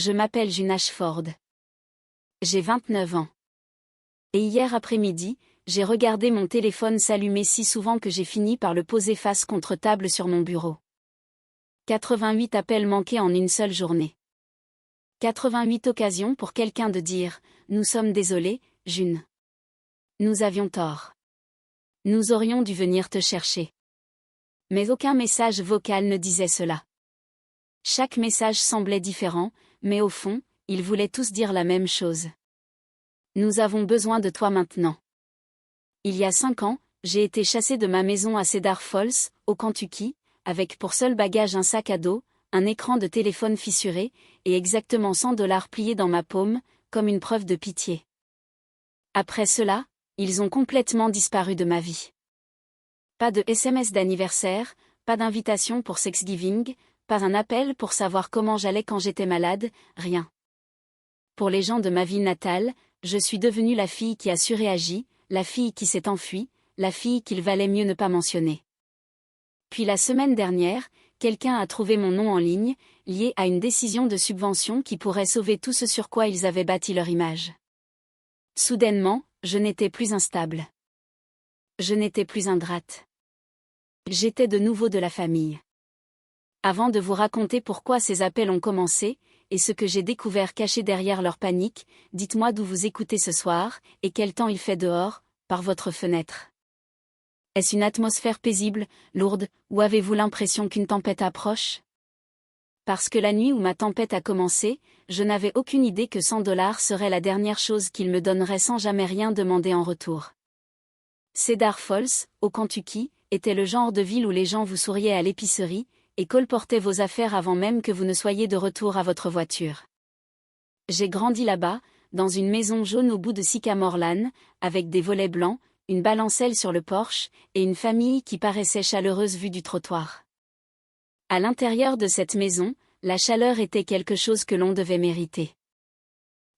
Je m'appelle June Ashford. J'ai 29 ans. Et hier après-midi, j'ai regardé mon téléphone s'allumer si souvent que j'ai fini par le poser face contre table sur mon bureau. 88 appels manqués en une seule journée. 88 occasions pour quelqu'un de dire « Nous sommes désolés, June. Nous avions tort. Nous aurions dû venir te chercher. » Mais aucun message vocal ne disait cela. Chaque message semblait différent, mais au fond, ils voulaient tous dire la même chose. Nous avons besoin de toi maintenant. Il y a 5 ans, j'ai été chassé de ma maison à Cedar Falls, au Kentucky, avec pour seul bagage un sac à dos, un écran de téléphone fissuré, et exactement $100 pliés dans ma paume, comme une preuve de pitié. Après cela, ils ont complètement disparu de ma vie. Pas de SMS d'anniversaire, pas d'invitation pour Thanksgiving, pas un appel pour savoir comment j'allais quand j'étais malade, rien. Pour les gens de ma ville natale, je suis devenue la fille qui a surréagi, la fille qui s'est enfuie, la fille qu'il valait mieux ne pas mentionner. Puis la semaine dernière, quelqu'un a trouvé mon nom en ligne, lié à une décision de subvention qui pourrait sauver tout ce sur quoi ils avaient bâti leur image. Soudainement, je n'étais plus instable. Je n'étais plus ingrate. J'étais de nouveau de la famille. Avant de vous raconter pourquoi ces appels ont commencé, et ce que j'ai découvert caché derrière leur panique, dites-moi d'où vous écoutez ce soir, et quel temps il fait dehors, par votre fenêtre. Est-ce une atmosphère paisible, lourde, ou avez-vous l'impression qu'une tempête approche? Parce que la nuit où ma tempête a commencé, je n'avais aucune idée que $100 serait la dernière chose qu'ils me donneraient sans jamais rien demander en retour. Cedar Falls, au Kentucky, était le genre de ville où les gens vous souriaient à l'épicerie, et colportaient vos affaires avant même que vous ne soyez de retour à votre voiture. J'ai grandi là-bas, dans une maison jaune au bout de Sycamore Lane, avec des volets blancs, une balancelle sur le porche, et une famille qui paraissait chaleureuse vue du trottoir. À l'intérieur de cette maison, la chaleur était quelque chose que l'on devait mériter.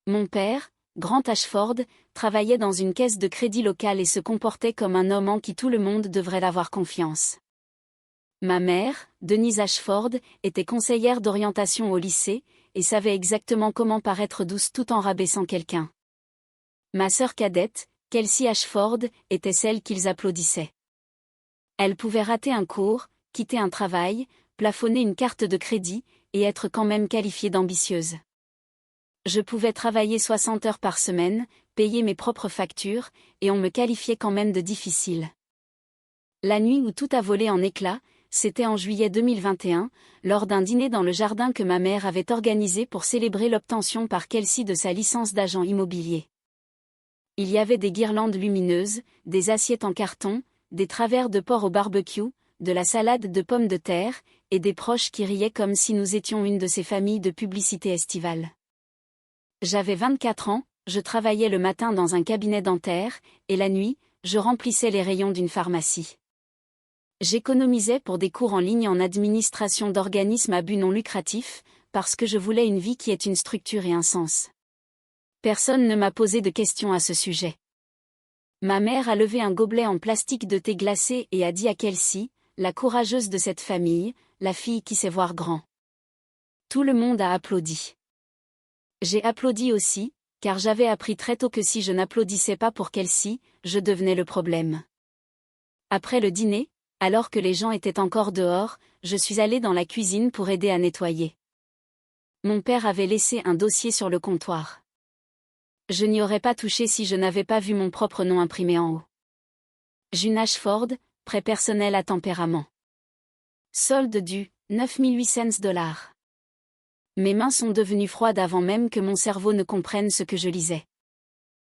Mon père, Grant Ashford, travaillait dans une caisse de crédit locale et se comportait comme un homme en qui tout le monde devrait avoir confiance. Ma mère, Denise Ashford, était conseillère d'orientation au lycée, et savait exactement comment paraître douce tout en rabaissant quelqu'un. Ma sœur cadette, Kelsey Ashford, était celle qu'ils applaudissaient. Elle pouvait rater un cours, quitter un travail, plafonner une carte de crédit, et être quand même qualifiée d'ambitieuse. Je pouvais travailler 60 heures par semaine, payer mes propres factures, et on me qualifiait quand même de difficile. La nuit où tout a volé en éclats, c'était en juillet 2021, lors d'un dîner dans le jardin que ma mère avait organisé pour célébrer l'obtention par Kelsey de sa licence d'agent immobilier. Il y avait des guirlandes lumineuses, des assiettes en carton, des travers de porc au barbecue, de la salade de pommes de terre, et des proches qui riaient comme si nous étions une de ces familles de publicité estivale. J'avais 24 ans, je travaillais le matin dans un cabinet dentaire, et la nuit, je remplissais les rayons d'une pharmacie. J'économisais pour des cours en ligne en administration d'organismes à but non lucratif, parce que je voulais une vie qui ait une structure et un sens. Personne ne m'a posé de questions à ce sujet. Ma mère a levé un gobelet en plastique de thé glacé et a dit à Kelsey, la courageuse de cette famille, la fille qui sait voir grand. Tout le monde a applaudi. J'ai applaudi aussi, car j'avais appris très tôt que si je n'applaudissais pas pour Kelsey, je devenais le problème. Après le dîner, alors que les gens étaient encore dehors, je suis allée dans la cuisine pour aider à nettoyer. Mon père avait laissé un dossier sur le comptoir. Je n'y aurais pas touché si je n'avais pas vu mon propre nom imprimé en haut. June Ashford, prêt personnel à tempérament. Solde dû, $9,800. Mes mains sont devenues froides avant même que mon cerveau ne comprenne ce que je lisais.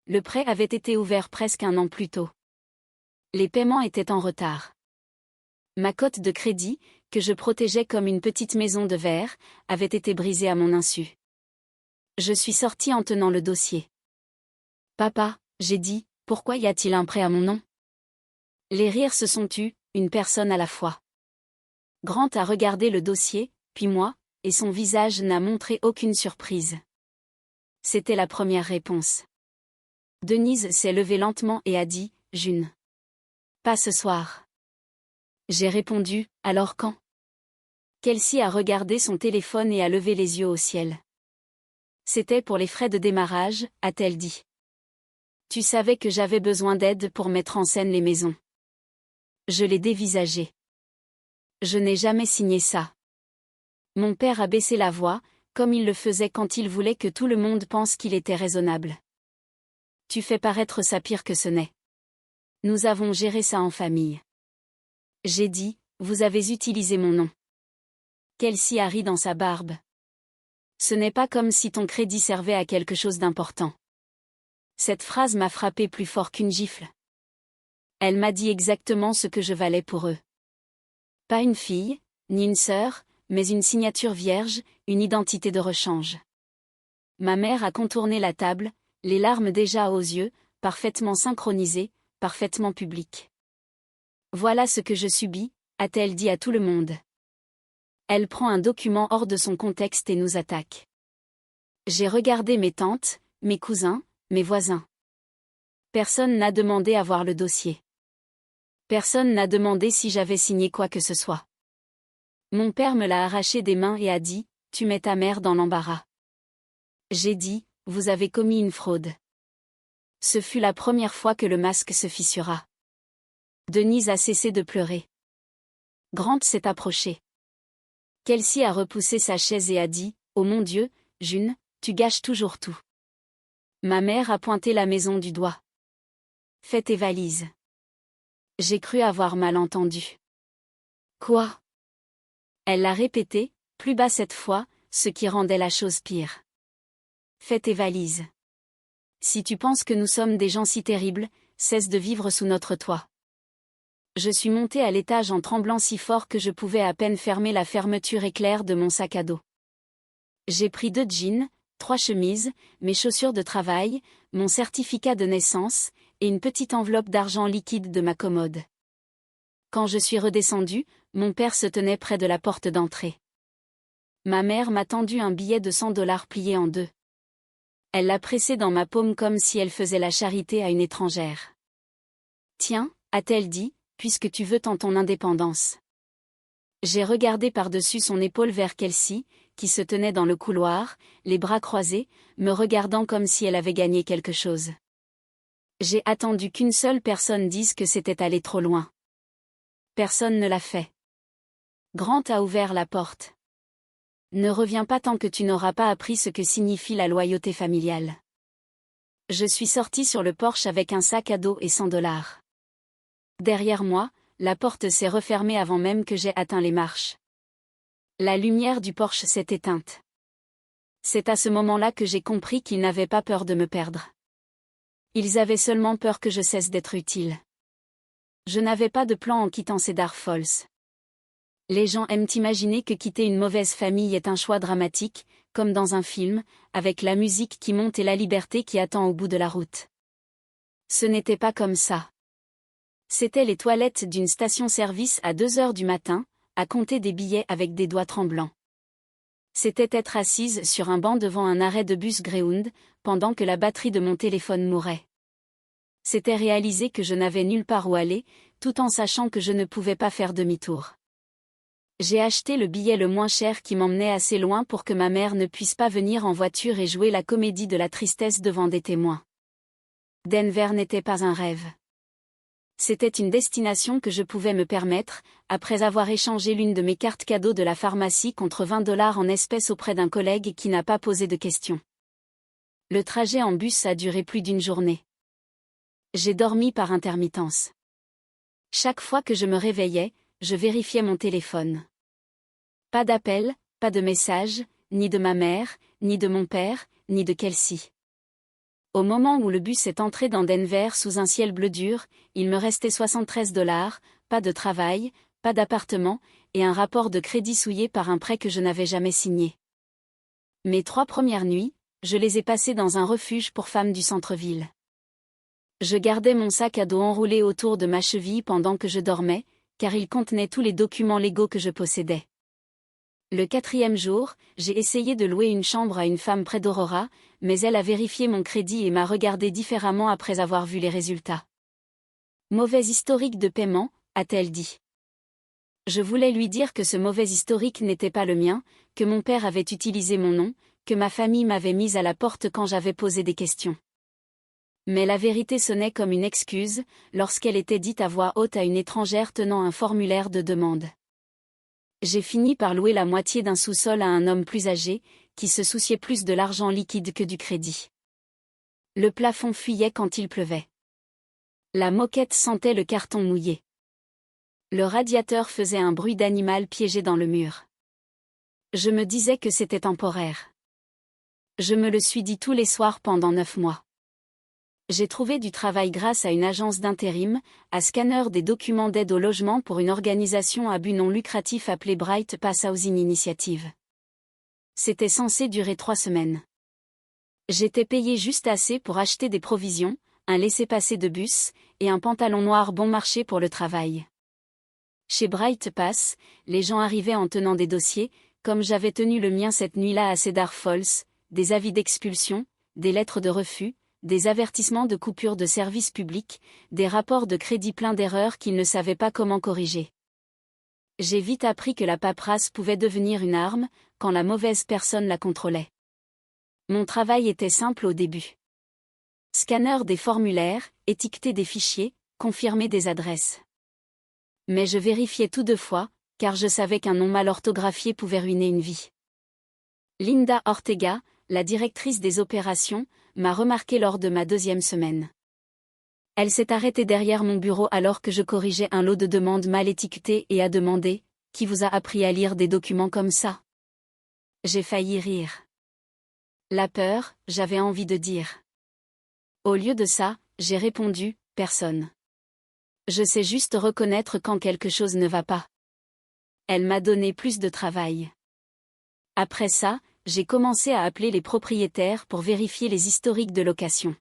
Le prêt avait été ouvert presque 1 an plus tôt. Les paiements étaient en retard. Ma cote de crédit, que je protégeais comme une petite maison de verre, avait été brisée à mon insu. Je suis sortie en tenant le dossier. Papa, j'ai dit, pourquoi y a-t-il un prêt à mon nom? Les rires se sont tus, une personne à la fois. Grant a regardé le dossier, puis moi, et son visage n'a montré aucune surprise. C'était la première réponse. Denise s'est levée lentement et a dit, June. Pas ce soir. J'ai répondu, alors quand? Kelsey a regardé son téléphone et a levé les yeux au ciel. C'était pour les frais de démarrage, a-t-elle dit. Tu savais que j'avais besoin d'aide pour mettre en scène les maisons. Je l'ai dévisagé. Je n'ai jamais signé ça. Mon père a baissé la voix, comme il le faisait quand il voulait que tout le monde pense qu'il était raisonnable. Tu fais paraître ça pire que ce n'est. Nous avons géré ça en famille. J'ai dit, vous avez utilisé mon nom. Kelsey a ri dans sa barbe. Ce n'est pas comme si ton crédit servait à quelque chose d'important. Cette phrase m'a frappé plus fort qu'une gifle. Elle m'a dit exactement ce que je valais pour eux. Pas une fille, ni une sœur, mais une signature vierge, une identité de rechange. Ma mère a contourné la table, les larmes déjà aux yeux, parfaitement synchronisées, parfaitement publiques. Voilà ce que je subis, a-t-elle dit à tout le monde. Elle prend un document hors de son contexte et nous attaque. J'ai regardé mes tantes, mes cousins, mes voisins. Personne n'a demandé à voir le dossier. Personne n'a demandé si j'avais signé quoi que ce soit. Mon père me l'a arraché des mains et a dit, tu mets ta mère dans l'embarras. J'ai dit, vous avez commis une fraude. Ce fut la première fois que le masque se fissura. Denise a cessé de pleurer. Grant s'est approché. Kelsey a repoussé sa chaise et a dit, oh mon Dieu, June, tu gâches toujours tout. Ma mère a pointé la maison du doigt. Fais tes valises. J'ai cru avoir mal entendu. Quoi? Elle l'a répété, plus bas cette fois, ce qui rendait la chose pire. Fais tes valises. Si tu penses que nous sommes des gens si terribles, cesse de vivre sous notre toit. Je suis montée à l'étage en tremblant si fort que je pouvais à peine fermer la fermeture éclair de mon sac à dos. J'ai pris 2 jeans, 3 chemises, mes chaussures de travail, mon certificat de naissance, et une petite enveloppe d'argent liquide de ma commode. Quand je suis redescendue, mon père se tenait près de la porte d'entrée. Ma mère m'a tendu un billet de $100 plié en 2. Elle l'a pressé dans ma paume comme si elle faisait la charité à une étrangère. Tiens, a-t-elle dit, puisque tu veux tant ton indépendance. J'ai regardé par-dessus son épaule vers Kelsey, qui se tenait dans le couloir, les bras croisés, me regardant comme si elle avait gagné quelque chose. J'ai attendu qu'une seule personne dise que c'était allé trop loin. Personne ne l'a fait. Grant a ouvert la porte. Ne reviens pas tant que tu n'auras pas appris ce que signifie la loyauté familiale. Je suis sortie sur le porche avec un sac à dos et $100. Derrière moi, la porte s'est refermée avant même que j'aie atteint les marches. La lumière du porche s'est éteinte. C'est à ce moment-là que j'ai compris qu'ils n'avaient pas peur de me perdre. Ils avaient seulement peur que je cesse d'être utile. Je n'avais pas de plan en quittant Cedar Falls. Les gens aiment imaginer que quitter une mauvaise famille est un choix dramatique, comme dans un film, avec la musique qui monte et la liberté qui attend au bout de la route. Ce n'était pas comme ça. C'était les toilettes d'une station-service à 2 heures du matin, à compter des billets avec des doigts tremblants. C'était être assise sur un banc devant un arrêt de bus Greyhound, pendant que la batterie de mon téléphone mourait. C'était réaliser que je n'avais nulle part où aller, tout en sachant que je ne pouvais pas faire demi-tour. J'ai acheté le billet le moins cher qui m'emmenait assez loin pour que ma mère ne puisse pas venir en voiture et jouer la comédie de la tristesse devant des témoins. Denver n'était pas un rêve. C'était une destination que je pouvais me permettre, après avoir échangé l'une de mes cartes cadeaux de la pharmacie contre $20 en espèces auprès d'un collègue qui n'a pas posé de questions. Le trajet en bus a duré plus d'une journée. J'ai dormi par intermittence. Chaque fois que je me réveillais, je vérifiais mon téléphone. Pas d'appel, pas de message, ni de ma mère, ni de mon père, ni de Kelsey. Au moment où le bus est entré dans Denver sous un ciel bleu dur, il me restait $73, pas de travail, pas d'appartement, et un rapport de crédit souillé par un prêt que je n'avais jamais signé. Mes 3 premières nuits, je les ai passées dans un refuge pour femmes du centre-ville. Je gardais mon sac à dos enroulé autour de ma cheville pendant que je dormais, car il contenait tous les documents légaux que je possédais. Le 4e jour, j'ai essayé de louer une chambre à une femme près d'Aurora, mais elle a vérifié mon crédit et m'a regardé différemment après avoir vu les résultats. Mauvais historique de paiement, a-t-elle dit. Je voulais lui dire que ce mauvais historique n'était pas le mien, que mon père avait utilisé mon nom, que ma famille m'avait mise à la porte quand j'avais posé des questions. Mais la vérité sonnait comme une excuse, lorsqu'elle était dite à voix haute à une étrangère tenant un formulaire de demande. J'ai fini par louer la moitié d'un sous-sol à un homme plus âgé, qui se souciait plus de l'argent liquide que du crédit. Le plafond fuyait quand il pleuvait. La moquette sentait le carton mouillé. Le radiateur faisait un bruit d'animal piégé dans le mur. Je me disais que c'était temporaire. Je me le suis dit tous les soirs pendant 9 mois. J'ai trouvé du travail grâce à une agence d'intérim, à scanner des documents d'aide au logement pour une organisation à but non lucratif appelée Bright Pass Housing Initiative. C'était censé durer 3 semaines. J'étais payé juste assez pour acheter des provisions, un laissez-passer de bus, et un pantalon noir bon marché pour le travail. Chez Bright Pass, les gens arrivaient en tenant des dossiers, comme j'avais tenu le mien cette nuit-là à Cedar Falls, des avis d'expulsion, des lettres de refus, des avertissements de coupure de service public, des rapports de crédit pleins d'erreurs qu'ils ne savaient pas comment corriger. J'ai vite appris que la paperasse pouvait devenir une arme, quand la mauvaise personne la contrôlait. Mon travail était simple au début. Scanner des formulaires, étiqueter des fichiers, confirmer des adresses. Mais je vérifiais tout 2 fois, car je savais qu'un nom mal orthographié pouvait ruiner une vie. Linda Ortega, la directrice des opérations, m'a remarqué lors de ma 2e semaine. Elle s'est arrêtée derrière mon bureau alors que je corrigeais un lot de demandes mal étiquetées et a demandé « Qui vous a appris à lire des documents comme ça ?» J'ai failli rire. La peur, j'avais envie de dire. Au lieu de ça, j'ai répondu « Personne. Je sais juste reconnaître quand quelque chose ne va pas. » Elle m'a donné plus de travail. Après ça, j'ai commencé à appeler les propriétaires pour vérifier les historiques de location.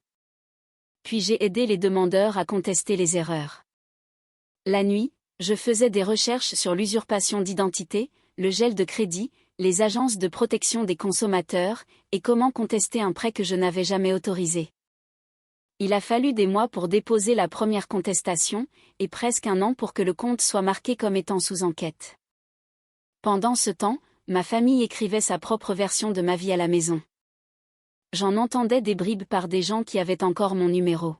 Puis j'ai aidé les demandeurs à contester les erreurs. La nuit, je faisais des recherches sur l'usurpation d'identité, le gel de crédit, les agences de protection des consommateurs, et comment contester un prêt que je n'avais jamais autorisé. Il a fallu des mois pour déposer la première contestation, et presque 1 an pour que le compte soit marqué comme étant sous enquête. Pendant ce temps, ma famille écrivait sa propre version de ma vie à la maison. J'en entendais des bribes par des gens qui avaient encore mon numéro.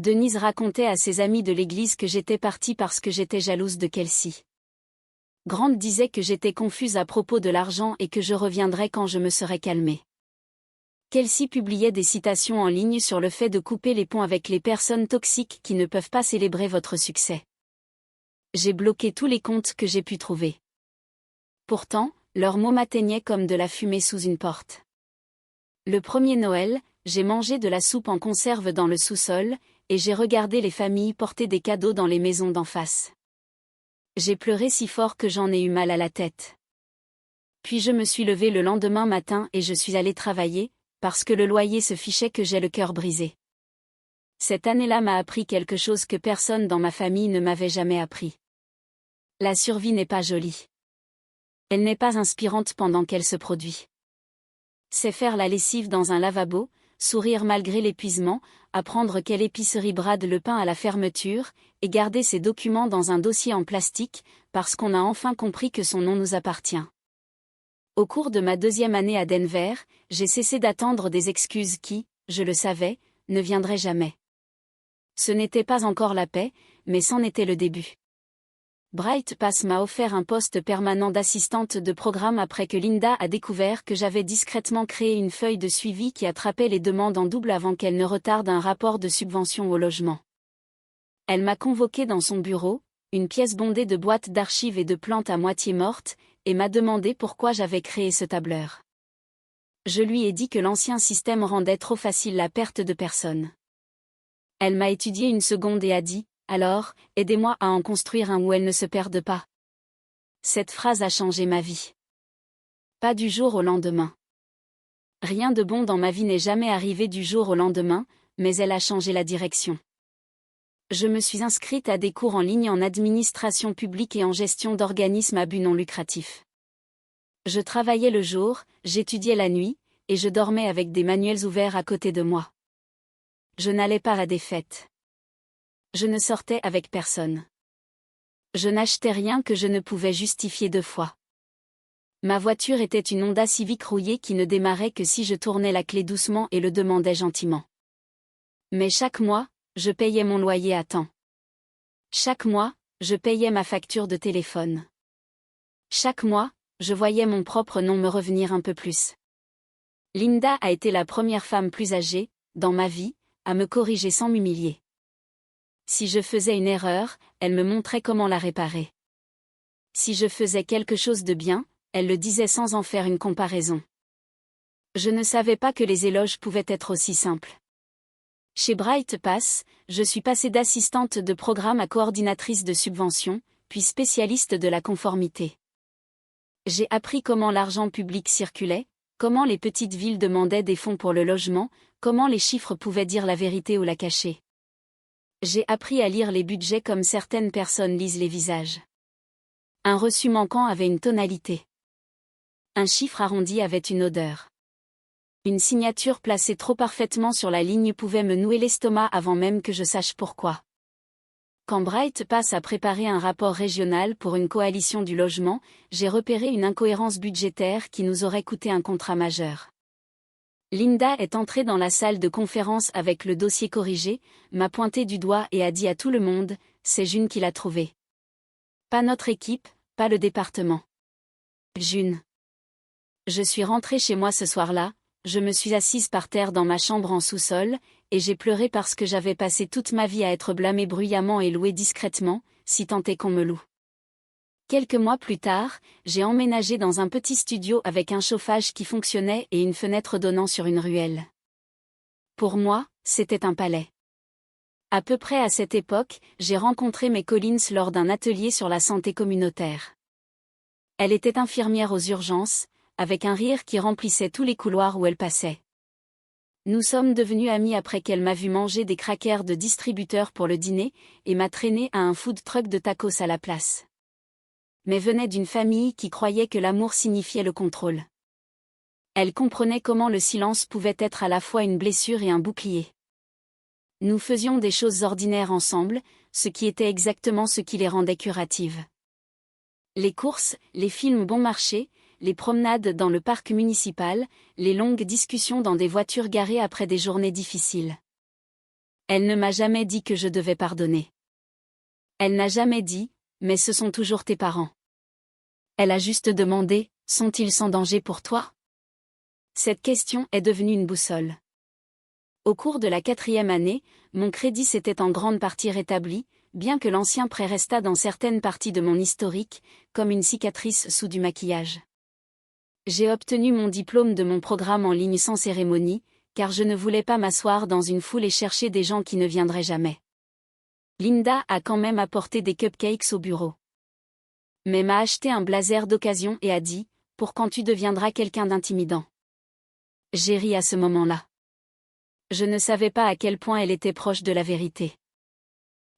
Denise racontait à ses amis de l'église que j'étais partie parce que j'étais jalouse de Kelsey. Grant disait que j'étais confuse à propos de l'argent et que je reviendrais quand je me serais calmée. Kelsey publiait des citations en ligne sur le fait de couper les ponts avec les personnes toxiques qui ne peuvent pas célébrer votre succès. J'ai bloqué tous les comptes que j'ai pu trouver. Pourtant, leurs mots m'atteignaient comme de la fumée sous une porte. Le premier Noël, j'ai mangé de la soupe en conserve dans le sous-sol, et j'ai regardé les familles porter des cadeaux dans les maisons d'en face. J'ai pleuré si fort que j'en ai eu mal à la tête. Puis je me suis levée le lendemain matin et je suis allée travailler, parce que le loyer se fichait que j'ai le cœur brisé. Cette année-là m'a appris quelque chose que personne dans ma famille ne m'avait jamais appris. La survie n'est pas jolie. Elle n'est pas inspirante pendant qu'elle se produit. C'est faire la lessive dans un lavabo, sourire malgré l'épuisement, apprendre quelle épicerie brade le pain à la fermeture, et garder ses documents dans un dossier en plastique, parce qu'on a enfin compris que son nom nous appartient. Au cours de ma 2e année à Denver, j'ai cessé d'attendre des excuses qui, je le savais, ne viendraient jamais. Ce n'était pas encore la paix, mais c'en était le début. Bright Pass m'a offert un poste permanent d'assistante de programme après que Linda a découvert que j'avais discrètement créé une feuille de suivi qui attrapait les demandes en double avant qu'elles ne retardent un rapport de subvention au logement. Elle m'a convoqué dans son bureau, une pièce bondée de boîtes d'archives et de plantes à moitié mortes, et m'a demandé pourquoi j'avais créé ce tableur. Je lui ai dit que l'ancien système rendait trop facile la perte de personnes. Elle m'a étudié une seconde et a dit « Alors, aidez-moi à en construire un où elle ne se perde pas. » Cette phrase a changé ma vie. Pas du jour au lendemain. Rien de bon dans ma vie n'est jamais arrivé du jour au lendemain, mais elle a changé la direction. Je me suis inscrite à des cours en ligne en administration publique et en gestion d'organismes à but non lucratif. Je travaillais le jour, j'étudiais la nuit, et je dormais avec des manuels ouverts à côté de moi. Je n'allais pas à des fêtes. Je ne sortais avec personne. Je n'achetais rien que je ne pouvais justifier 2 fois. Ma voiture était une Honda Civic rouillée qui ne démarrait que si je tournais la clé doucement et le demandais gentiment. Mais chaque mois, je payais mon loyer à temps. Chaque mois, je payais ma facture de téléphone. Chaque mois, je voyais mon propre nom me revenir un peu plus. Linda a été la première femme plus âgée, dans ma vie, à me corriger sans m'humilier. Si je faisais une erreur, elle me montrait comment la réparer. Si je faisais quelque chose de bien, elle le disait sans en faire une comparaison. Je ne savais pas que les éloges pouvaient être aussi simples. Chez Bright Pass, je suis passée d'assistante de programme à coordinatrice de subvention, puis spécialiste de la conformité. J'ai appris comment l'argent public circulait, comment les petites villes demandaient des fonds pour le logement, comment les chiffres pouvaient dire la vérité ou la cacher. J'ai appris à lire les budgets comme certaines personnes lisent les visages. Un reçu manquant avait une tonalité. Un chiffre arrondi avait une odeur. Une signature placée trop parfaitement sur la ligne pouvait me nouer l'estomac avant même que je sache pourquoi. Quand Bright Pass a préparé un rapport régional pour une coalition du logement, j'ai repéré une incohérence budgétaire qui nous aurait coûté un contrat majeur. Linda est entrée dans la salle de conférence avec le dossier corrigé, m'a pointé du doigt et a dit à tout le monde, c'est June qui l'a trouvé. Pas notre équipe, pas le département. June. Je suis rentrée chez moi ce soir-là, je me suis assise par terre dans ma chambre en sous-sol, et j'ai pleuré parce que j'avais passé toute ma vie à être blâmée bruyamment et louée discrètement, si tant est qu'on me loue. Quelques mois plus tard, j'ai emménagé dans un petit studio avec un chauffage qui fonctionnait et une fenêtre donnant sur une ruelle. Pour moi, c'était un palais. À peu près à cette époque, j'ai rencontré May Collins lors d'un atelier sur la santé communautaire. Elle était infirmière aux urgences, avec un rire qui remplissait tous les couloirs où elle passait. Nous sommes devenus amis après qu'elle m'a vu manger des crackers de distributeur pour le dîner, et m'a traîné à un food truck de tacos à la place. Mais venait d'une famille qui croyait que l'amour signifiait le contrôle. Elle comprenait comment le silence pouvait être à la fois une blessure et un bouclier. Nous faisions des choses ordinaires ensemble, ce qui était exactement ce qui les rendait curatives. Les courses, les films bon marché, les promenades dans le parc municipal, les longues discussions dans des voitures garées après des journées difficiles. Elle ne m'a jamais dit que je devais pardonner. Elle n'a jamais dit, mais ce sont toujours tes parents. Elle a juste demandé, sont-ils sans danger pour toi? Cette question est devenue une boussole. Au cours de la 4e année, mon crédit s'était en grande partie rétabli, bien que l'ancien prêt restât dans certaines parties de mon historique, comme une cicatrice sous du maquillage. J'ai obtenu mon diplôme de mon programme en ligne sans cérémonie, car je ne voulais pas m'asseoir dans une foule et chercher des gens qui ne viendraient jamais. Linda a quand même apporté des cupcakes au bureau. Mais m'a acheté un blazer d'occasion et a dit, pour quand tu deviendras quelqu'un d'intimidant. J'ai ri à ce moment-là. Je ne savais pas à quel point elle était proche de la vérité.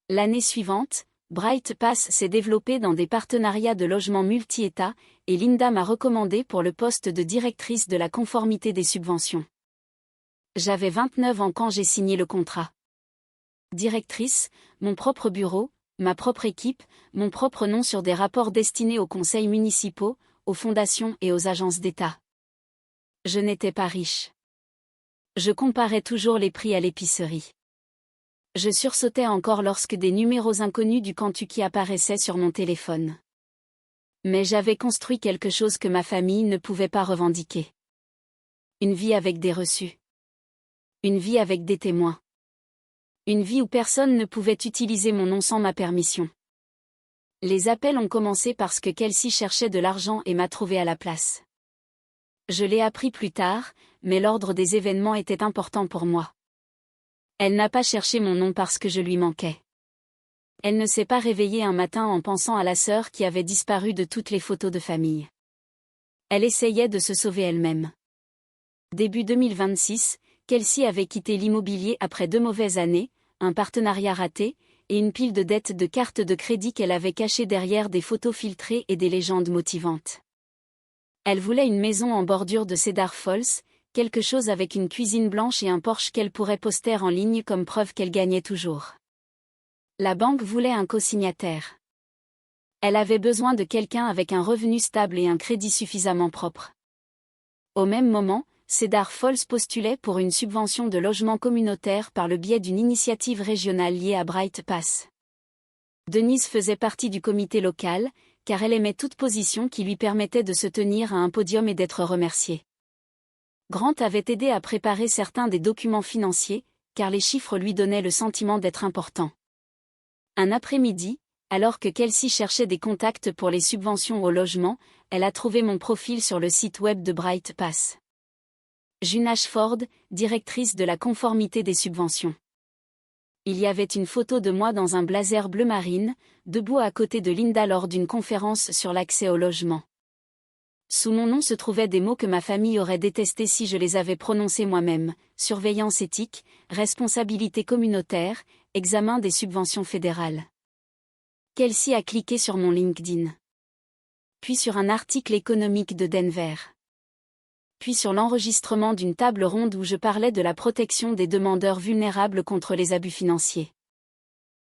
L'année suivante, Bright Pass s'est développé dans des partenariats de logement multi-États, et Linda m'a recommandé pour le poste de directrice de la conformité des subventions. J'avais 29 ans quand j'ai signé le contrat. Directrice, mon propre bureau, ma propre équipe, mon propre nom sur des rapports destinés aux conseils municipaux, aux fondations et aux agences d'État. Je n'étais pas riche. Je comparais toujours les prix à l'épicerie. Je sursautais encore lorsque des numéros inconnus du Kentucky apparaissaient sur mon téléphone. Mais j'avais construit quelque chose que ma famille ne pouvait pas revendiquer. Une vie avec des reçus. Une vie avec des témoins. Une vie où personne ne pouvait utiliser mon nom sans ma permission. Les appels ont commencé parce que Kelsey cherchait de l'argent et m'a trouvé à la place. Je l'ai appris plus tard, mais l'ordre des événements était important pour moi. Elle n'a pas cherché mon nom parce que je lui manquais. Elle ne s'est pas réveillée un matin en pensant à la sœur qui avait disparu de toutes les photos de famille. Elle essayait de se sauver elle-même. Début 2026, Kelsey avait quitté l'immobilier après 2 mauvaises années, un partenariat raté, et une pile de dettes de cartes de crédit qu'elle avait cachées derrière des photos filtrées et des légendes motivantes. Elle voulait une maison en bordure de Cedar Falls, quelque chose avec une cuisine blanche et un Porsche qu'elle pourrait poster en ligne comme preuve qu'elle gagnait toujours. La banque voulait un co-signataire. Elle avait besoin de quelqu'un avec un revenu stable et un crédit suffisamment propre. Au même moment, Cedar Falls postulait pour une subvention de logement communautaire par le biais d'une initiative régionale liée à Bright Pass. Denise faisait partie du comité local, car elle aimait toute position qui lui permettait de se tenir à un podium et d'être remerciée. Grant avait aidé à préparer certains des documents financiers, car les chiffres lui donnaient le sentiment d'être importants. Un après-midi, alors que Kelsey cherchait des contacts pour les subventions au logement, elle a trouvé mon profil sur le site web de Bright Pass. June Ashford, directrice de la conformité des subventions. Il y avait une photo de moi dans un blazer bleu marine, debout à côté de Linda lors d'une conférence sur l'accès au logement. Sous mon nom se trouvaient des mots que ma famille aurait détestés si je les avais prononcés moi-même: surveillance éthique, responsabilité communautaire, examen des subventions fédérales. Kelsey a cliqué sur mon LinkedIn. Puis sur un article économique de Denver. Puis sur l'enregistrement d'une table ronde où je parlais de la protection des demandeurs vulnérables contre les abus financiers.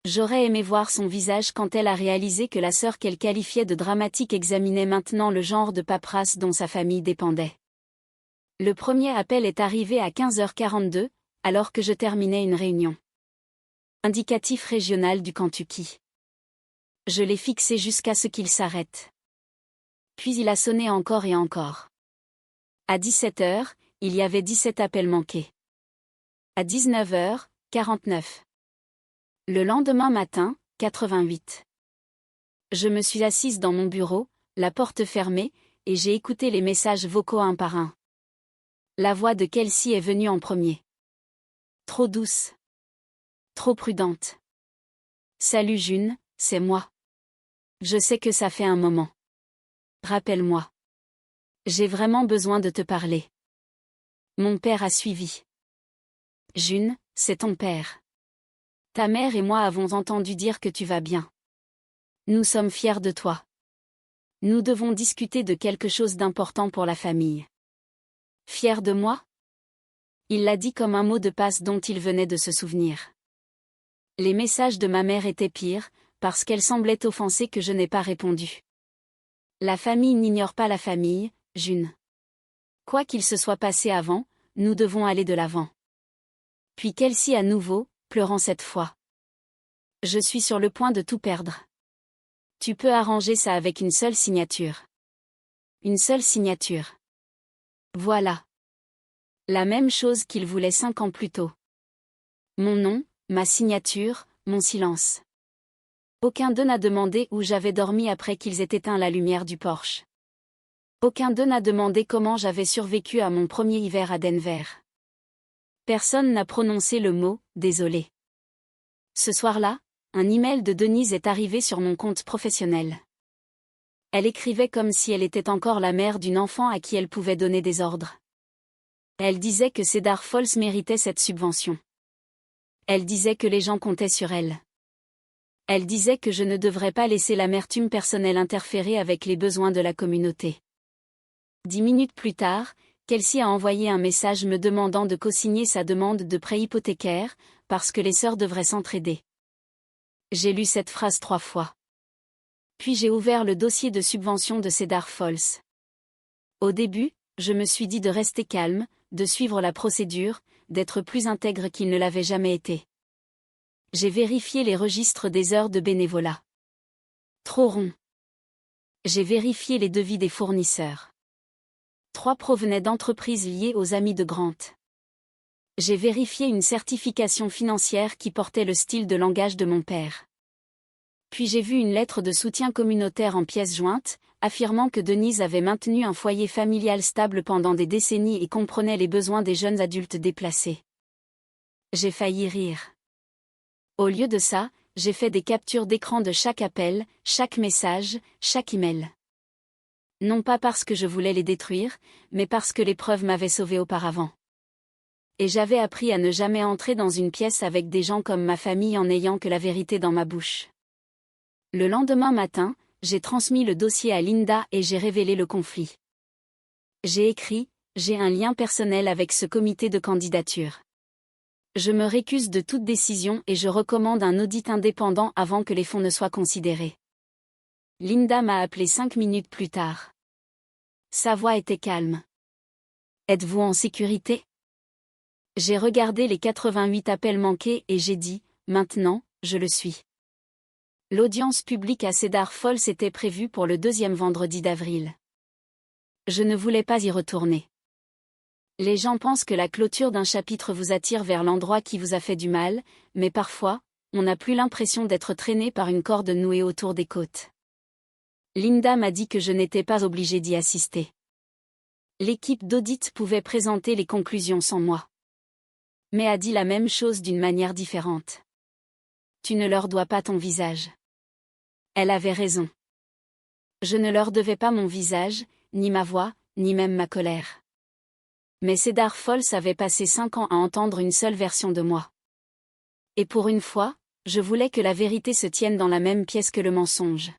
J'aurais aimé voir son visage quand elle a réalisé que la sœur qu'elle qualifiait de dramatique examinait maintenant le genre de paperasse dont sa famille dépendait. Le premier appel est arrivé à 15h42, alors que je terminais une réunion. Indicatif régional du Kentucky. Je l'ai fixé jusqu'à ce qu'il s'arrête. Puis il a sonné encore et encore. À 17h, il y avait 17 appels manqués. À 19h49. Le lendemain matin, 88. Je me suis assise dans mon bureau, la porte fermée, et j'ai écouté les messages vocaux un par un. La voix de Kelsey est venue en premier. Trop douce. Trop prudente. Salut June, c'est moi. Je sais que ça fait un moment. Rappelle-moi. J'ai vraiment besoin de te parler. Mon père a suivi. June, c'est ton père. Ta mère et moi avons entendu dire que tu vas bien. Nous sommes fiers de toi. Nous devons discuter de quelque chose d'important pour la famille. Fier de moi? Il l'a dit comme un mot de passe dont il venait de se souvenir. Les messages de ma mère étaient pires, parce qu'elle semblait offensée que je n'ai pas répondu. La famille n'ignore pas la famille, June. Quoi qu'il se soit passé avant, nous devons aller de l'avant. Puis Kelsey à nouveau, pleurant cette fois. Je suis sur le point de tout perdre. Tu peux arranger ça avec une seule signature. Une seule signature. Voilà. La même chose qu'il voulait 5 ans plus tôt. Mon nom, ma signature, mon silence. Aucun d'eux n'a demandé où j'avais dormi après qu'ils aient éteint la lumière du Porsche. Aucun d'eux n'a demandé comment j'avais survécu à mon premier hiver à Denver. Personne n'a prononcé le mot « désolé ». Ce soir-là, un email de Denise est arrivé sur mon compte professionnel. Elle écrivait comme si elle était encore la mère d'une enfant à qui elle pouvait donner des ordres. Elle disait que Cedar Falls méritait cette subvention. Elle disait que les gens comptaient sur elle. Elle disait que je ne devrais pas laisser l'amertume personnelle interférer avec les besoins de la communauté. 10 minutes plus tard, Kelsey a envoyé un message me demandant de co-signer sa demande de prêt hypothécaire, parce que les sœurs devraient s'entraider. J'ai lu cette phrase 3 fois. Puis j'ai ouvert le dossier de subvention de Cedar Falls. Au début, je me suis dit de rester calme, de suivre la procédure, d'être plus intègre qu'il ne l'avait jamais été. J'ai vérifié les registres des heures de bénévolat. Trop rond. J'ai vérifié les devis des fournisseurs. 3 provenaient d'entreprises liées aux amis de Grant. J'ai vérifié une certification financière qui portait le style de langage de mon père. Puis j'ai vu une lettre de soutien communautaire en pièces jointes, affirmant que Denise avait maintenu un foyer familial stable pendant des décennies et comprenait les besoins des jeunes adultes déplacés. J'ai failli rire. Au lieu de ça, j'ai fait des captures d'écran de chaque appel, chaque message, chaque email. Non pas parce que je voulais les détruire, mais parce que les preuves m'avaient sauvé auparavant. Et j'avais appris à ne jamais entrer dans une pièce avec des gens comme ma famille en n'ayant que la vérité dans ma bouche. Le lendemain matin, j'ai transmis le dossier à Linda et j'ai révélé le conflit. J'ai écrit, j'ai un lien personnel avec ce comité de candidature. Je me récuse de toute décision et je recommande un audit indépendant avant que les fonds ne soient considérés. Linda m'a appelé 5 minutes plus tard. Sa voix était calme. Êtes-vous en sécurité? J'ai regardé les 88 appels manqués et j'ai dit, maintenant, je le suis. L'audience publique à Cedar Falls était prévue pour le 2e vendredi d'avril. Je ne voulais pas y retourner. Les gens pensent que la clôture d'un chapitre vous attire vers l'endroit qui vous a fait du mal, mais parfois, on n'a plus l'impression d'être traîné par une corde nouée autour des côtes. Linda m'a dit que je n'étais pas obligée d'y assister. L'équipe d'audit pouvait présenter les conclusions sans moi. Mais a dit la même chose d'une manière différente. Tu ne leur dois pas ton visage. Elle avait raison. Je ne leur devais pas mon visage, ni ma voix, ni même ma colère. Mais Cedar Falls avait passé 5 ans à entendre une seule version de moi. Et pour une fois, je voulais que la vérité se tienne dans la même pièce que le mensonge.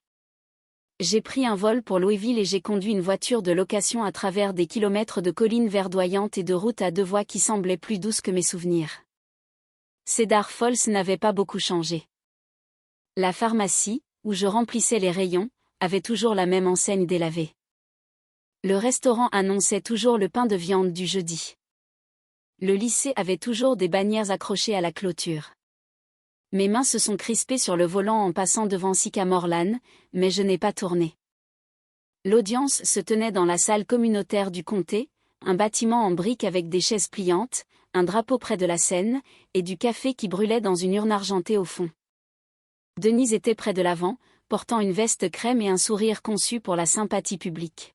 J'ai pris un vol pour Louisville et j'ai conduit une voiture de location à travers des kilomètres de collines verdoyantes et de routes à 2 voies qui semblaient plus douces que mes souvenirs. Cedar Falls n'avait pas beaucoup changé. La pharmacie, où je remplissais les rayons, avait toujours la même enseigne délavée. Le restaurant annonçait toujours le pain de viande du jeudi. Le lycée avait toujours des bannières accrochées à la clôture. Mes mains se sont crispées sur le volant en passant devant Sycamore Lane, mais je n'ai pas tourné. L'audience se tenait dans la salle communautaire du comté, un bâtiment en briques avec des chaises pliantes, un drapeau près de la scène, et du café qui brûlait dans une urne argentée au fond. Denise était près de l'avant, portant une veste crème et un sourire conçu pour la sympathie publique.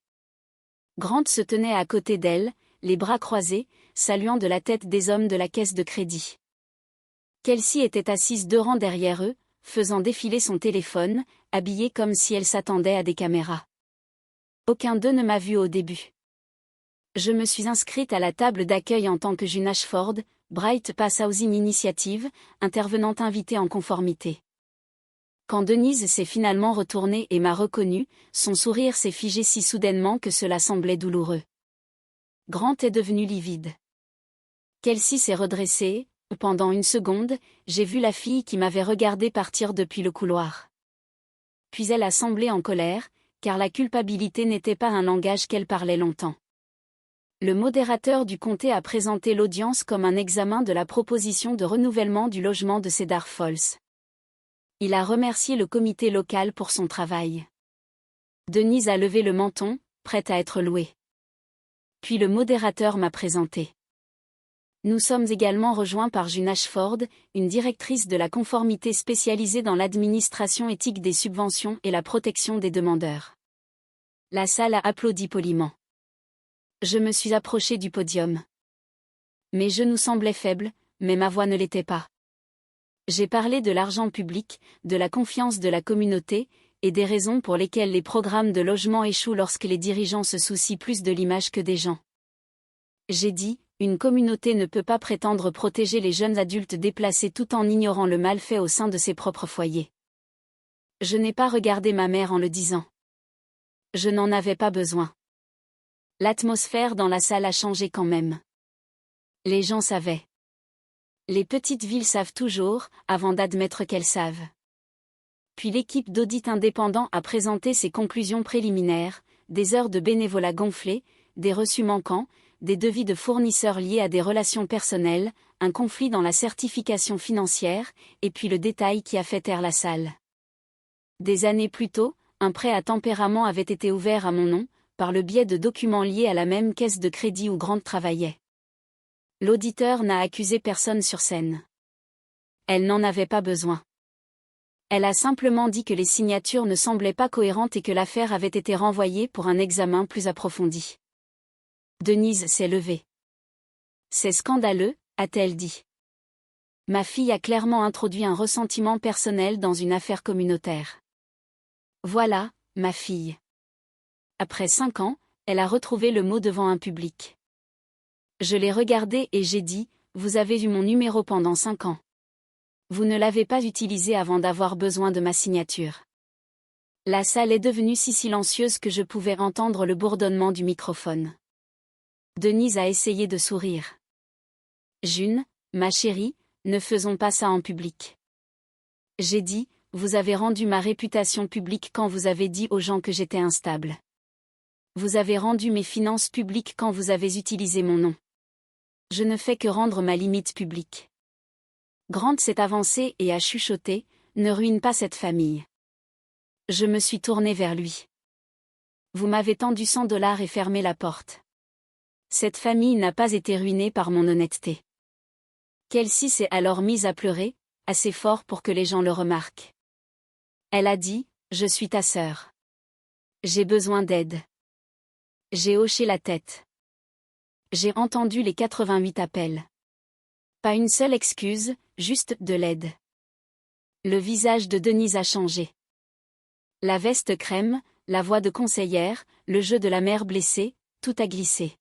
Grant se tenait à côté d'elle, les bras croisés, saluant de la tête des hommes de la caisse de crédit. Kelsey était assise 2 rangs derrière eux, faisant défiler son téléphone, habillée comme si elle s'attendait à des caméras. Aucun d'eux ne m'a vue au début. Je me suis inscrite à la table d'accueil en tant que June Ashford, Bright Pass Housing Initiative, intervenante invitée en conformité. Quand Denise s'est finalement retournée et m'a reconnue, son sourire s'est figé si soudainement que cela semblait douloureux. Grant est devenu livide. Kelsey s'est redressée. Pendant une seconde, j'ai vu la fille qui m'avait regardé partir depuis le couloir. Puis elle a semblé en colère, car la culpabilité n'était pas un langage qu'elle parlait longtemps. Le modérateur du comté a présenté l'audience comme un examen de la proposition de renouvellement du logement de Cedar Falls. Il a remercié le comité local pour son travail. Denise a levé le menton, prête à être louée. Puis le modérateur m'a présenté. Nous sommes également rejoints par June Ashford, une directrice de la conformité spécialisée dans l'administration éthique des subventions et la protection des demandeurs. La salle a applaudi poliment. Je me suis approchée du podium. Mes genoux semblaient faibles, mais ma voix ne l'était pas. J'ai parlé de l'argent public, de la confiance de la communauté, et des raisons pour lesquelles les programmes de logement échouent lorsque les dirigeants se soucient plus de l'image que des gens. J'ai dit, une communauté ne peut pas prétendre protéger les jeunes adultes déplacés tout en ignorant le mal fait au sein de ses propres foyers. Je n'ai pas regardé ma mère en le disant. Je n'en avais pas besoin. L'atmosphère dans la salle a changé quand même. Les gens savaient. Les petites villes savent toujours, avant d'admettre qu'elles savent. Puis l'équipe d'audit indépendant a présenté ses conclusions préliminaires, des heures de bénévolat gonflées, des reçus manquants, des devis de fournisseurs liés à des relations personnelles, un conflit dans la certification financière, et puis le détail qui a fait taire la salle. Des années plus tôt, un prêt à tempérament avait été ouvert à mon nom, par le biais de documents liés à la même caisse de crédit où Grant travaillait. L'auditeur n'a accusé personne sur scène. Elle n'en avait pas besoin. Elle a simplement dit que les signatures ne semblaient pas cohérentes et que l'affaire avait été renvoyée pour un examen plus approfondi. Denise s'est levée. C'est scandaleux, a-t-elle dit. Ma fille a clairement introduit un ressentiment personnel dans une affaire communautaire. Voilà, ma fille. Après 5 ans, elle a retrouvé le mot devant un public. Je l'ai regardée et j'ai dit, vous avez eu mon numéro pendant 5 ans. Vous ne l'avez pas utilisé avant d'avoir besoin de ma signature. La salle est devenue si silencieuse que je pouvais entendre le bourdonnement du microphone. Denise a essayé de sourire. June, ma chérie, ne faisons pas ça en public. J'ai dit, vous avez rendu ma réputation publique quand vous avez dit aux gens que j'étais instable. Vous avez rendu mes finances publiques quand vous avez utilisé mon nom. Je ne fais que rendre ma limite publique. Grant s'est avancé et a chuchoté, ne ruine pas cette famille. Je me suis tourné vers lui. Vous m'avez tendu $100 et fermé la porte. Cette famille n'a pas été ruinée par mon honnêteté. Kelsey s'est alors mise à pleurer, assez fort pour que les gens le remarquent. Elle a dit, je suis ta sœur. J'ai besoin d'aide. J'ai hoché la tête. J'ai entendu les 88 appels. Pas une seule excuse, juste de l'aide. Le visage de Denise a changé. La veste crème, la voix de conseillère, le jeu de la mère blessée, tout a glissé.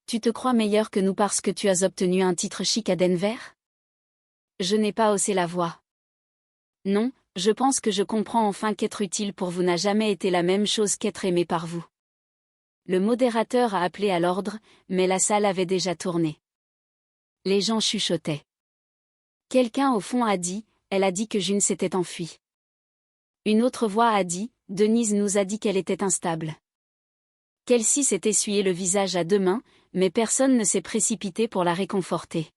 Tu te crois meilleur que nous parce que tu as obtenu un titre chic à Denver? Je n'ai pas haussé la voix. Non, je pense que je comprends enfin qu'être utile pour vous n'a jamais été la même chose qu'être aimé par vous. Le modérateur a appelé à l'ordre, mais la salle avait déjà tourné. Les gens chuchotaient. Quelqu'un au fond a dit, elle a dit que June s'était enfuie. Une autre voix a dit, Denise nous a dit qu'elle était instable. Kelsey s'est essuyé le visage à deux mains, mais personne ne s'est précipité pour la réconforter.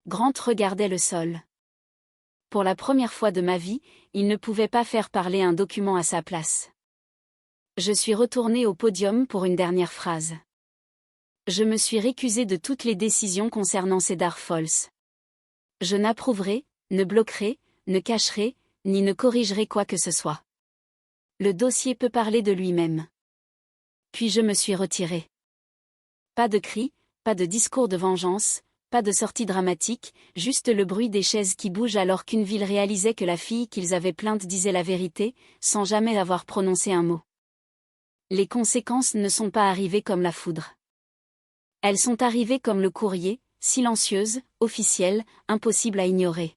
Grant regardait le sol. Pour la première fois de ma vie, il ne pouvait pas faire parler un document à sa place. Je suis retourné au podium pour une dernière phrase. Je me suis récusé de toutes les décisions concernant Cedar Falls. Je n'approuverai, ne bloquerai, ne cacherai, ni ne corrigerai quoi que ce soit. Le dossier peut parler de lui-même. Puis je me suis retiré. Pas de cris, pas de discours de vengeance, pas de sortie dramatique, juste le bruit des chaises qui bougent alors qu'une ville réalisait que la fille qu'ils avaient plainte disait la vérité, sans jamais avoir prononcé un mot. Les conséquences ne sont pas arrivées comme la foudre. Elles sont arrivées comme le courrier, silencieuses, officielles, impossibles à ignorer.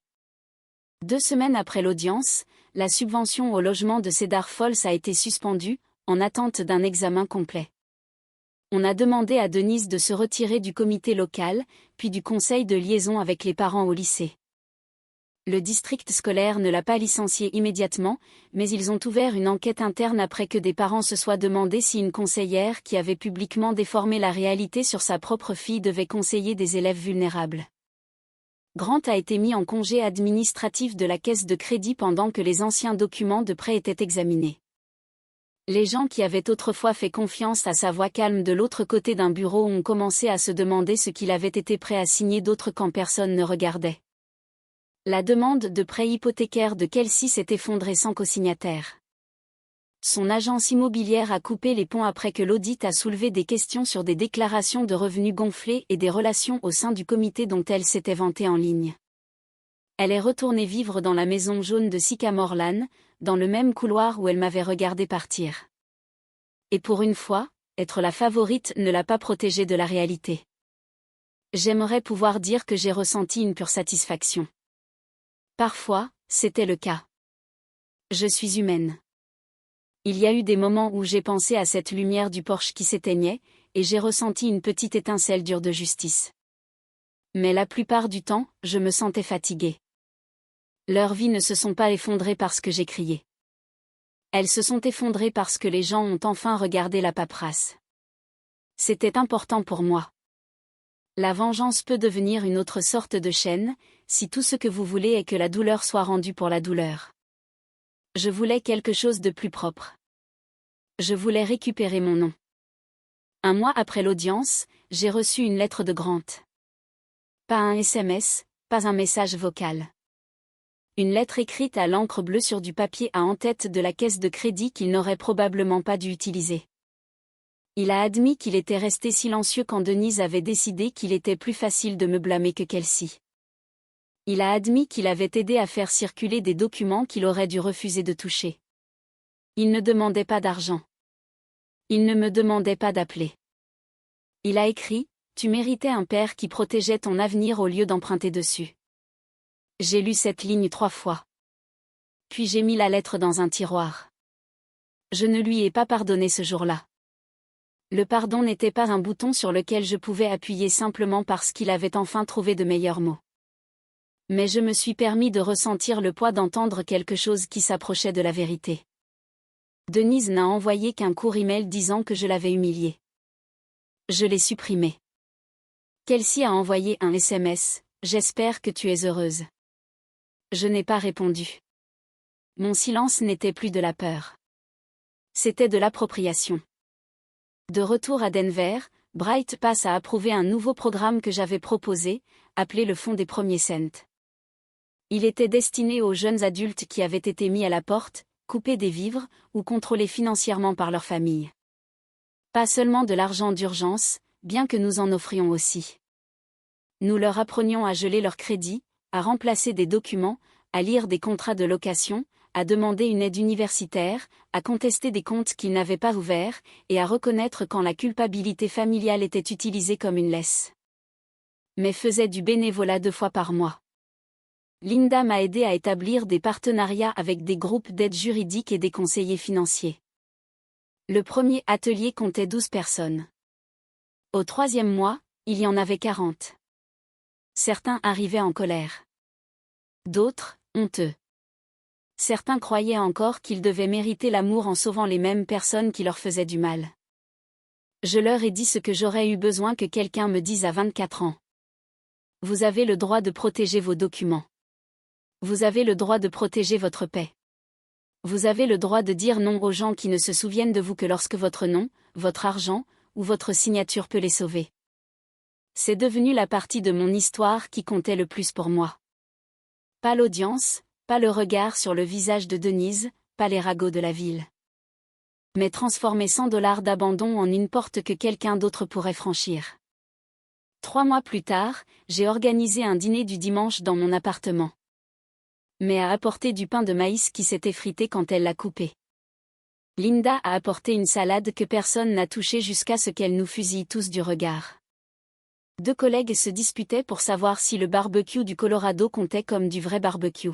2 semaines après l'audience, la subvention au logement de Cedar Falls a été suspendue, en attente d'un examen complet. On a demandé à Denise de se retirer du comité local, puis du conseil de liaison avec les parents au lycée. Le district scolaire ne l'a pas licenciée immédiatement, mais ils ont ouvert une enquête interne après que des parents se soient demandé si une conseillère qui avait publiquement déformé la réalité sur sa propre fille devait conseiller des élèves vulnérables. Grant a été mis en congé administratif de la caisse de crédit pendant que les anciens documents de prêt étaient examinés. Les gens qui avaient autrefois fait confiance à sa voix calme de l'autre côté d'un bureau ont commencé à se demander ce qu'il avait été prêt à signer d'autre quand personne ne regardait. La demande de prêt hypothécaire de Kelsey s'est effondrée sans co-signataire. Son agence immobilière a coupé les ponts après que l'audit a soulevé des questions sur des déclarations de revenus gonflées et des relations au sein du comité dont elle s'était vantée en ligne. Elle est retournée vivre dans la maison jaune de Sycamore Lane, dans le même couloir où elle m'avait regardé partir. Et pour une fois, être la favorite ne l'a pas protégée de la réalité. J'aimerais pouvoir dire que j'ai ressenti une pure satisfaction. Parfois, c'était le cas. Je suis humaine. Il y a eu des moments où j'ai pensé à cette lumière du porche qui s'éteignait, et j'ai ressenti une petite étincelle dure de justice. Mais la plupart du temps, je me sentais fatiguée. Leurs vies ne se sont pas effondrées parce que j'ai crié. Elles se sont effondrées parce que les gens ont enfin regardé la paperasse. C'était important pour moi. La vengeance peut devenir une autre sorte de chaîne, si tout ce que vous voulez est que la douleur soit rendue pour la douleur. Je voulais quelque chose de plus propre. Je voulais récupérer mon nom. 1 mois après l'audience, j'ai reçu une lettre de Grant. Pas un SMS, pas un message vocal. Une lettre écrite à l'encre bleue sur du papier à en-tête de la caisse de crédit qu'il n'aurait probablement pas dû utiliser. Il a admis qu'il était resté silencieux quand Denise avait décidé qu'il était plus facile de me blâmer que Kelsey. Il a admis qu'il avait aidé à faire circuler des documents qu'il aurait dû refuser de toucher. Il ne demandait pas d'argent. Il ne me demandait pas d'appeler. Il a écrit, « Tu méritais un père qui protégeait ton avenir au lieu d'emprunter dessus. » J'ai lu cette ligne 3 fois. Puis j'ai mis la lettre dans un tiroir. Je ne lui ai pas pardonné ce jour-là. Le pardon n'était pas un bouton sur lequel je pouvais appuyer simplement parce qu'il avait enfin trouvé de meilleurs mots. Mais je me suis permis de ressentir le poids d'entendre quelque chose qui s'approchait de la vérité. Denise n'a envoyé qu'un court email disant que je l'avais humiliée. Je l'ai supprimé. Kelsey a envoyé un SMS, « J'espère que tu es heureuse ». Je n'ai pas répondu. Mon silence n'était plus de la peur. C'était de l'appropriation. De retour à Denver, Bright Pass a approuvé un nouveau programme que j'avais proposé, appelé le Fonds des premiers cents. Il était destiné aux jeunes adultes qui avaient été mis à la porte, coupés des vivres, ou contrôlés financièrement par leur famille. Pas seulement de l'argent d'urgence, bien que nous en offrions aussi. Nous leur apprenions à geler leur crédit, à remplacer des documents, à lire des contrats de location, à demander une aide universitaire, à contester des comptes qu'ils n'avaient pas ouverts, et à reconnaître quand la culpabilité familiale était utilisée comme une laisse. Mais faisait du bénévolat 2 fois par mois. Linda m'a aidé à établir des partenariats avec des groupes d'aide juridique et des conseillers financiers. Le premier atelier comptait 12 personnes. Au 3e mois, il y en avait 40. Certains arrivaient en colère. D'autres, honteux. Certains croyaient encore qu'ils devaient mériter l'amour en sauvant les mêmes personnes qui leur faisaient du mal. Je leur ai dit ce que j'aurais eu besoin que quelqu'un me dise à 24 ans. Vous avez le droit de protéger vos documents. Vous avez le droit de protéger votre paix. Vous avez le droit de dire non aux gens qui ne se souviennent de vous que lorsque votre nom, votre argent, ou votre signature peut les sauver. C'est devenu la partie de mon histoire qui comptait le plus pour moi. Pas l'audience, pas le regard sur le visage de Denise, pas les ragots de la ville. Mais transformer $100 d'abandon en une porte que quelqu'un d'autre pourrait franchir. 3 mois plus tard, j'ai organisé un dîner du dimanche dans mon appartement. Mais a apporté du pain de maïs qui s'est effrité quand elle l'a coupé. Linda a apporté une salade que personne n'a touchée jusqu'à ce qu'elle nous fusille tous du regard. 2 collègues se disputaient pour savoir si le barbecue du Colorado comptait comme du vrai barbecue.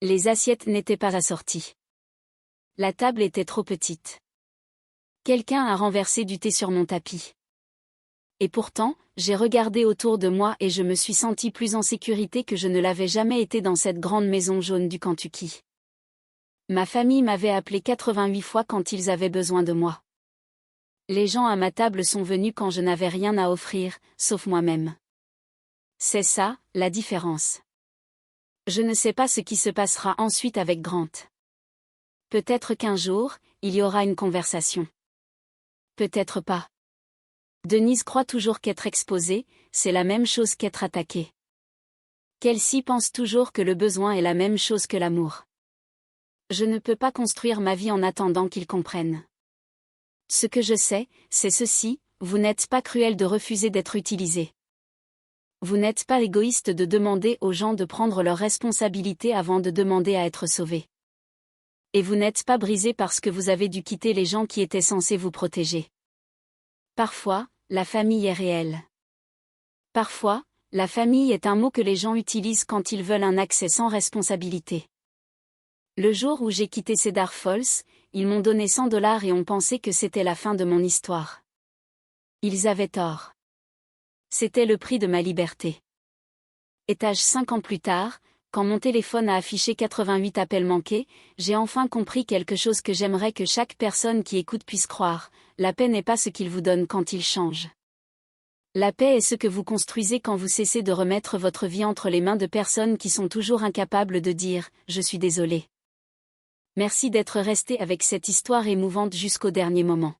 Les assiettes n'étaient pas assorties. La table était trop petite. Quelqu'un a renversé du thé sur mon tapis. Et pourtant, j'ai regardé autour de moi et je me suis sentie plus en sécurité que je ne l'avais jamais été dans cette grande maison jaune du Kentucky. Ma famille m'avait appelé 88 fois quand ils avaient besoin de moi. Les gens à ma table sont venus quand je n'avais rien à offrir, sauf moi-même. C'est ça, la différence. Je ne sais pas ce qui se passera ensuite avec Grant. Peut-être qu'un jour, il y aura une conversation. Peut-être pas. Denise croit toujours qu'être exposée, c'est la même chose qu'être attaquée. Kelsey pense toujours que le besoin est la même chose que l'amour. Je ne peux pas construire ma vie en attendant qu'ils comprennent. Ce que je sais, c'est ceci, vous n'êtes pas cruel de refuser d'être utilisé. Vous n'êtes pas égoïste de demander aux gens de prendre leurs responsabilités avant de demander à être sauvés. Et vous n'êtes pas brisé parce que vous avez dû quitter les gens qui étaient censés vous protéger. Parfois, la famille est réelle. Parfois, la famille est un mot que les gens utilisent quand ils veulent un accès sans responsabilité. Le jour où j'ai quitté Cedar Falls, ils m'ont donné $100 et ont pensé que c'était la fin de mon histoire. Ils avaient tort. C'était le prix de ma liberté. Étage 5 ans plus tard, quand mon téléphone a affiché 88 appels manqués, j'ai enfin compris quelque chose que j'aimerais que chaque personne qui écoute puisse croire. La paix n'est pas ce qu'il vous donne quand il change. La paix est ce que vous construisez quand vous cessez de remettre votre vie entre les mains de personnes qui sont toujours incapables de dire « Je suis désolé ». Merci d'être resté avec cette histoire émouvante jusqu'au dernier moment.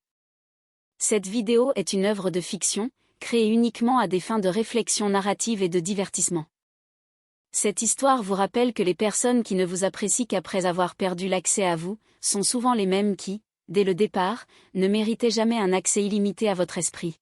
Cette vidéo est une œuvre de fiction, créée uniquement à des fins de réflexion narrative et de divertissement. Cette histoire vous rappelle que les personnes qui ne vous apprécient qu'après avoir perdu l'accès à vous, sont souvent les mêmes qui, dès le départ, ne méritaient jamais un accès illimité à votre esprit.